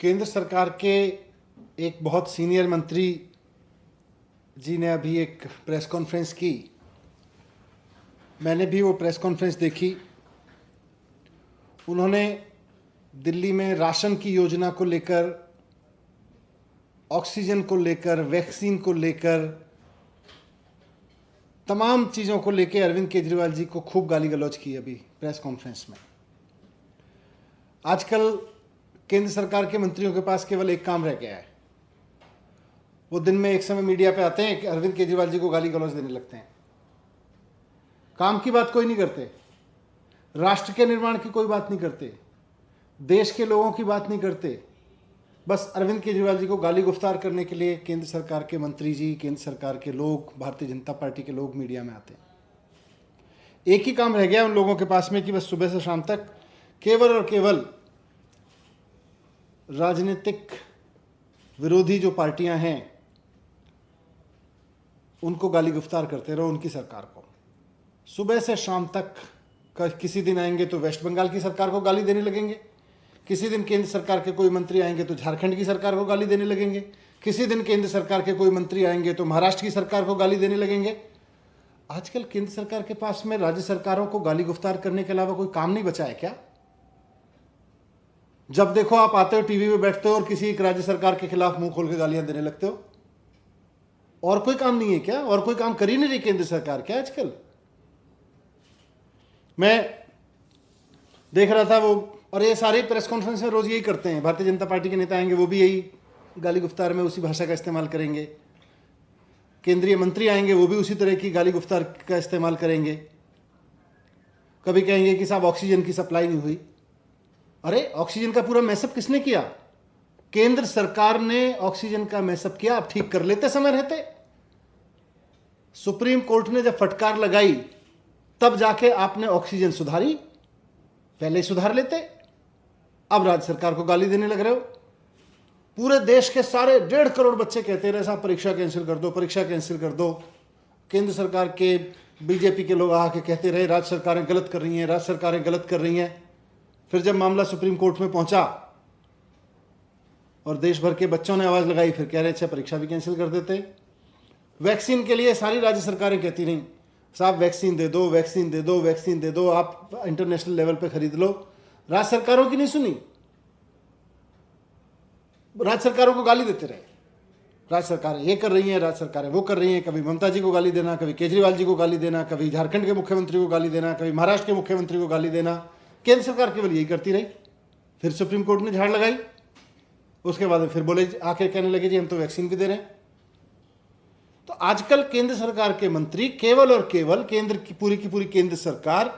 केंद्र सरकार के एक बहुत सीनियर मंत्री जी ने अभी एक प्रेस कॉन्फ्रेंस की। मैंने भी वो प्रेस कॉन्फ्रेंस देखी। उन्होंने दिल्ली में राशन की योजना को लेकर, ऑक्सीजन को लेकर, वैक्सीन को लेकर, तमाम चीज़ों को लेकर अरविंद केजरीवाल जी को खूब गाली गलौज की अभी प्रेस कॉन्फ्रेंस में। आजकल केंद्र सरकार के मंत्रियों के पास केवल एक काम रह गया है। वो दिन में एक समय मीडिया पे आते हैं कि अरविंद केजरीवाल जी को गाली गलौज देने लगते हैं। काम की बात कोई नहीं करते, राष्ट्र के निर्माण की कोई बात नहीं करते, देश के लोगों की बात नहीं करते। बस अरविंद केजरीवाल जी को गाली गुफ्तार करने के लिए केंद्र सरकार के मंत्री जी, केंद्र सरकार के लोग, भारतीय जनता पार्टी के लोग मीडिया में आते हैं। एक ही काम रह गया उन लोगों के पास में कि बस सुबह से शाम तक केवल और केवल राजनीतिक विरोधी जो पार्टियां हैं उनको गाली गुफ्तार करते रहो, उनकी सरकार को। सुबह से शाम तक किसी दिन आएंगे तो वेस्ट बंगाल की सरकार को गाली देने लगेंगे, किसी दिन केंद्र सरकार के कोई मंत्री आएंगे तो झारखंड की सरकार को गाली देने लगेंगे, किसी दिन केंद्र सरकार के कोई मंत्री आएंगे तो महाराष्ट्र की सरकार को गाली देने लगेंगे। आजकल केंद्र सरकार के पास में राज्य सरकारों को गाली गुफ्तार करने के अलावा कोई काम नहीं बचा है क्या? जब देखो आप आते हो टीवी पे बैठते हो और किसी एक राज्य सरकार के खिलाफ मुंह खोल के गालियां देने लगते हो। और कोई काम नहीं है क्या? और कोई काम कर ही नहीं रही केंद्र सरकार क्या आजकल? मैं देख रहा था वो, और ये सारे प्रेस कॉन्फ्रेंस में रोज यही करते हैं। भारतीय जनता पार्टी के नेता आएंगे वो भी यही गाली गुफ्तार में उसी भाषा का इस्तेमाल करेंगे, केंद्रीय मंत्री आएंगे वो भी उसी तरह की गाली गुफ्तार का इस्तेमाल करेंगे। कभी कहेंगे कि साहब ऑक्सीजन की सप्लाई नहीं हुई। अरे ऑक्सीजन का पूरा मैसअप किसने किया? केंद्र सरकार ने ऑक्सीजन का मैसअप किया। आप ठीक कर लेते समय रहते। सुप्रीम कोर्ट ने जब फटकार लगाई तब जाके आपने ऑक्सीजन सुधारी, पहले ही सुधार लेते। अब राज्य सरकार को गाली देने लग रहे हो। पूरे देश के सारे 1.5 करोड़ बच्चे कहते रहे साहब परीक्षा कैंसिल कर दो, परीक्षा कैंसिल कर दो। केंद्र सरकार के बीजेपी के लोग आके कहते रहे राज्य सरकारें गलत कर रही हैं, राज्य सरकारें गलत कर रही हैं। फिर जब मामला सुप्रीम कोर्ट में पहुंचा और देश भर के बच्चों ने आवाज लगाई, फिर कह रहे अच्छा परीक्षा भी कैंसिल कर देते। वैक्सीन के लिए सारी राज्य सरकारें कहती रहीं साहब वैक्सीन दे दो, वैक्सीन दे दो, वैक्सीन दे दो, आप इंटरनेशनल लेवल पे खरीद लो। राज्य सरकारों की नहीं सुनी, राज्य सरकारों को गाली देते रहे। राज्य सरकारें ये कर रही हैं, राज्य सरकारें वो कर रही हैं। कभी ममता जी को गाली देना, कभी केजरीवाल जी को गाली देना, कभी झारखंड के मुख्यमंत्री को गाली देना, कभी महाराष्ट्र के मुख्यमंत्री को गाली देना। केंद्र सरकार केवल यही करती रही। फिर सुप्रीम कोर्ट ने झाड़ लगाई, उसके बाद फिर बोले आके कहने लगे जी हम तो वैक्सीन भी दे रहे हैं। तो आजकल केंद्र सरकार के मंत्री केवल और केवल, केंद्र की पूरी केंद्र सरकार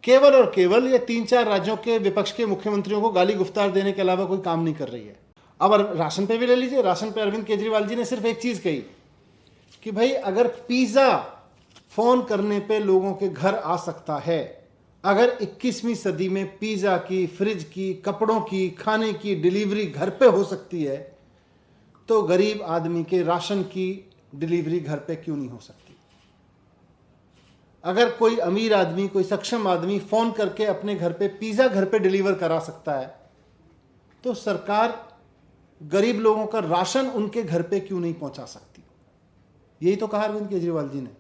केवल और केवल ये 3-4 राज्यों के विपक्ष के मुख्यमंत्रियों को गाली गुफ्तार देने के अलावा कोई काम नहीं कर रही है। अब राशन पे भी ले लीजिए। राशन पे अरविंद केजरीवाल जी ने सिर्फ एक चीज कही कि भाई अगर पिज्जा फोन करने पे लोगों के घर आ सकता है, अगर 21वीं सदी में पिज्जा की, फ्रिज की, कपड़ों की, खाने की डिलीवरी घर पे हो सकती है, तो गरीब आदमी के राशन की डिलीवरी घर पे क्यों नहीं हो सकती? अगर कोई अमीर आदमी, कोई सक्षम आदमी फोन करके अपने घर पे पिज्जा घर पे डिलीवर करा सकता है, तो सरकार गरीब लोगों का राशन उनके घर पे क्यों नहीं पहुंचा सकती? यही तो कहा अरविंद केजरीवाल जी ने।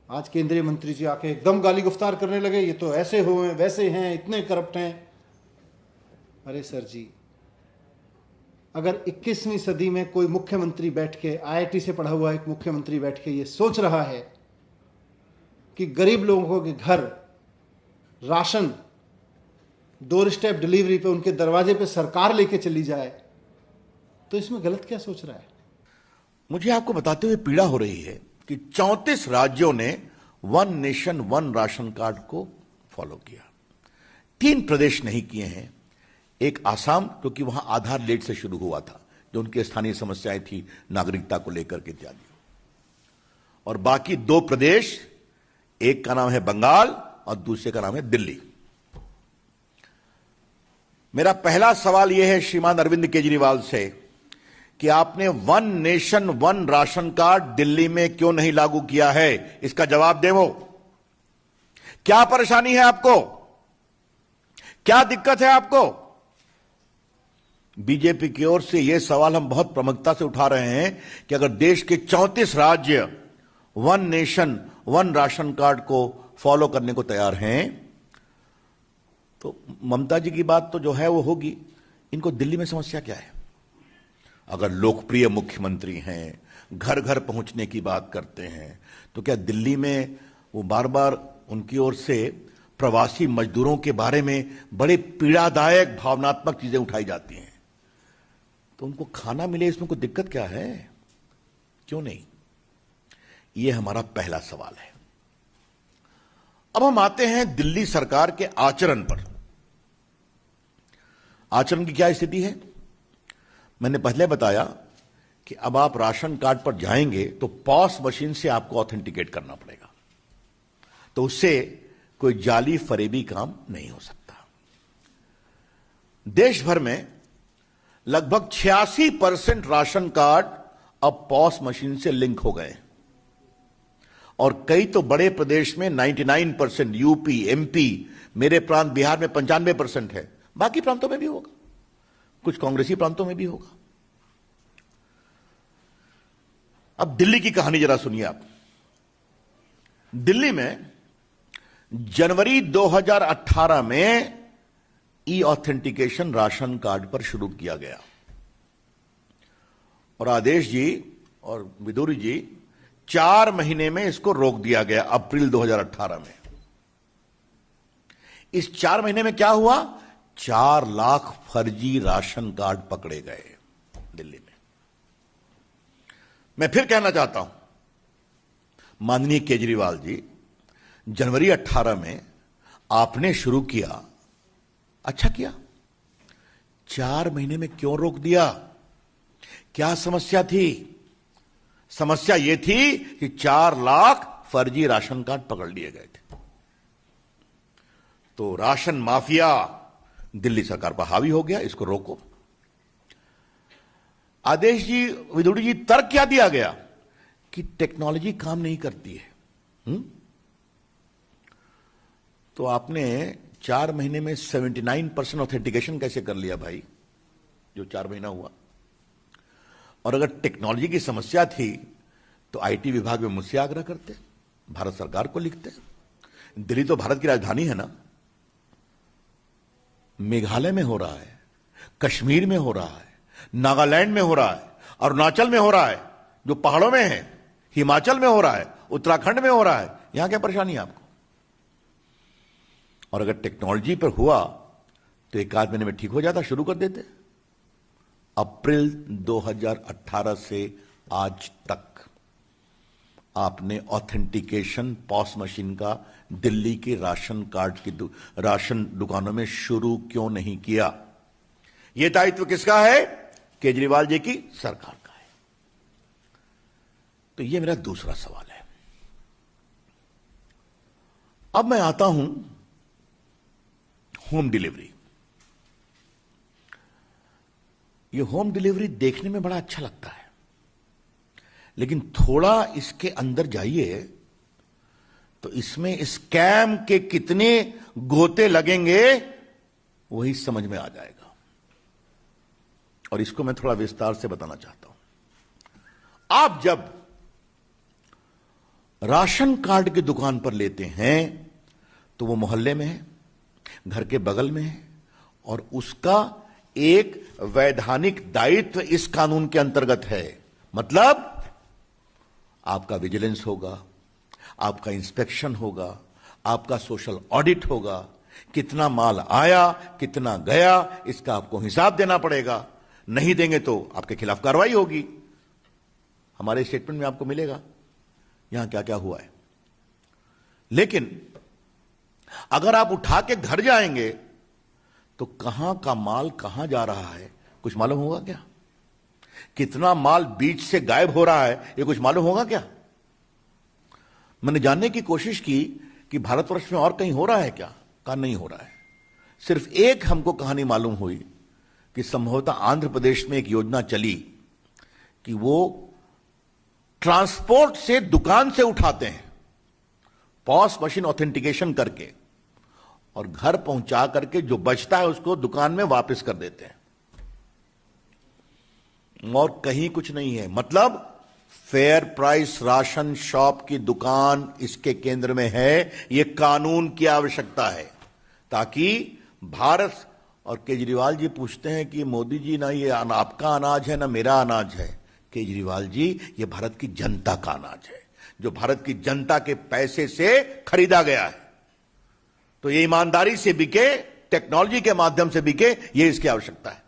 आज केंद्रीय मंत्री जी आके एकदम गाली गुफ्तार करने लगे, ये तो ऐसे हुए वैसे हैं, इतने करप्ट हैं। अरे सर जी, अगर 21वीं सदी में कोई मुख्यमंत्री बैठ के, IIT से पढ़ा हुआ एक मुख्यमंत्री बैठ के ये सोच रहा है कि गरीब लोगों के घर राशन डोर स्टेप डिलीवरी पे, उनके दरवाजे पे सरकार लेके चली जाए, तो इसमें गलत क्या सोच रहा है? मुझे आपको बताते हुए पीड़ा हो रही है कि 34 राज्यों ने one nation one ration card को फॉलो किया। 3 प्रदेश नहीं किए हैं। एक आसाम, क्योंकि वहां आधार लेट से शुरू हुआ था, जो उनकी स्थानीय समस्याएं थी नागरिकता को लेकर के इत्यादि। और बाकी 2 प्रदेश, एक का नाम है बंगाल और दूसरे का नाम है दिल्ली। मेरा पहला सवाल यह है श्रीमान अरविंद केजरीवाल से कि आपने one nation one ration card Delhi में क्यों नहीं लागू किया है? इसका जवाब दें। वो क्या परेशानी है आपको? क्या दिक्कत है आपको? बीजेपी की ओर से यह सवाल हम बहुत प्रमुखता से उठा रहे हैं कि अगर देश के 34 राज्य one nation one ration card को फॉलो करने को तैयार हैं, तो ममता जी की बात तो जो है वो होगी। इनको दिल्ली में समस्या क्या है? अगर लोकप्रिय मुख्यमंत्री हैं, घर घर पहुंचने की बात करते हैं, तो क्या दिल्ली में वो बार बार उनकी ओर से प्रवासी मजदूरों के बारे में बड़े पीड़ादायक भावनात्मक चीजें उठाई जाती हैं? तो उनको खाना मिले, इसमें कोई दिक्कत क्या है? क्यों नहीं? यह हमारा पहला सवाल है। अब हम आते हैं दिल्ली सरकार के आचरण पर। आचरण की क्या स्थिति है? मैंने पहले बताया कि अब आप राशन कार्ड पर जाएंगे तो पॉस मशीन से आपको ऑथेंटिकेट करना पड़ेगा, तो उससे कोई जाली फरेबी काम नहीं हो सकता। देश भर में लगभग 86% राशन कार्ड अब पॉस मशीन से लिंक हो गए, और कई तो बड़े प्रदेश में 99%, यूपी, एमपी, मेरे प्रांत बिहार में 95% है। बाकी प्रांतों में भी होगा, कुछ कांग्रेसी प्रांतों में भी होगा। अब दिल्ली की कहानी जरा सुनिए आप। दिल्ली में जनवरी 2018 में ई ऑथेंटिकेशन राशन कार्ड पर शुरू किया गया, और आदेश जी और विदुरी जी 4 महीने में इसको रोक दिया गया अप्रैल 2018 में। इस 4 महीने में क्या हुआ? 4 लाख फर्जी राशन कार्ड पकड़े गए दिल्ली में। मैं फिर कहना चाहता हूं, माननीय केजरीवाल जी, जनवरी 18 में आपने शुरू किया, अच्छा किया। 4 महीने में क्यों रोक दिया? क्या समस्या थी? समस्या यह थी कि 4 लाख फर्जी राशन कार्ड पकड़ लिए गए थे। तो राशन माफिया दिल्ली सरकार पर हावी हो गया, इसको रोको। आदेश जी, विदुड़ी जी, तर्क क्या दिया गया? कि टेक्नोलॉजी काम नहीं करती है। तो आपने 4 महीने में 79% ऑथेंटिकेशन कैसे कर लिया भाई, जो 4 महीना हुआ? और अगर टेक्नोलॉजी की समस्या थी तो आईटी विभाग में मुझसे आग्रह करते, भारत सरकार को लिखते। दिल्ली तो भारत की राजधानी है ना। मेघालय में हो रहा है, कश्मीर में हो रहा है, नागालैंड में हो रहा है, अरुणाचल में हो रहा है, जो पहाड़ों में है, हिमाचल में हो रहा है, उत्तराखंड में हो रहा है। यहां क्या परेशानी है आपको? और अगर टेक्नोलॉजी पर हुआ तो 1 महीने में ठीक हो जाता, शुरू कर देते। अप्रैल 2018 से आज तक आपने ऑथेंटिकेशन पॉस मशीन का दिल्ली के राशन कार्ड की राशन दुकानों में शुरू क्यों नहीं किया? यह दायित्व किसका है? केजरीवाल जी की सरकार का है। तो यह मेरा दूसरा सवाल है। अब मैं आता हूं होम डिलीवरी। ये होम डिलीवरी देखने में बड़ा अच्छा लगता है, लेकिन थोड़ा इसके अंदर जाइए तो इसमें स्कैम के कितने गोते लगेंगे वही समझ में आ जाएगा, और इसको मैं थोड़ा विस्तार से बताना चाहता हूं। आप जब राशन कार्ड की दुकान पर लेते हैं तो वो मोहल्ले में है, घर के बगल में है, और उसका एक वैधानिक दायित्व इस कानून के अंतर्गत है। मतलब आपका विजिलेंस होगा, आपका इंस्पेक्शन होगा, आपका सोशल ऑडिट होगा, कितना माल आया, कितना गया, इसका आपको हिसाब देना पड़ेगा। नहीं देंगे तो आपके खिलाफ कार्रवाई होगी। हमारे स्टेटमेंट में आपको मिलेगा यहां क्या क्या हुआ है। लेकिन अगर आप उठा के घर जाएंगे तो कहां का माल कहां जा रहा है कुछ मालूम होगा क्या? कितना माल बीच से गायब हो रहा है ये कुछ मालूम होगा क्या? मैंने जानने की कोशिश की कि भारतवर्ष में और कहीं हो रहा है क्या? कहा नहीं हो रहा है। सिर्फ एक हमको कहानी मालूम हुई कि संभवतः आंध्र प्रदेश में एक योजना चली कि वो ट्रांसपोर्ट से दुकान से उठाते हैं, पॉस मशीन ऑथेंटिकेशन करके, और घर पहुंचा करके जो बचता है उसको दुकान में वापस कर देते हैं, और कहीं कुछ नहीं है। मतलब फेयर प्राइस राशन शॉप की दुकान इसके केंद्र में है। यह कानून की आवश्यकता है ताकि भारत, और केजरीवाल जी पूछते हैं कि मोदी जी ना ये आपका अनाज है ना मेरा अनाज है। केजरीवाल जी, ये भारत की जनता का अनाज है जो भारत की जनता के पैसे से खरीदा गया है। तो ये ईमानदारी से बिके, टेक्नोलॉजी के माध्यम से बिके, ये इसकी आवश्यकता है।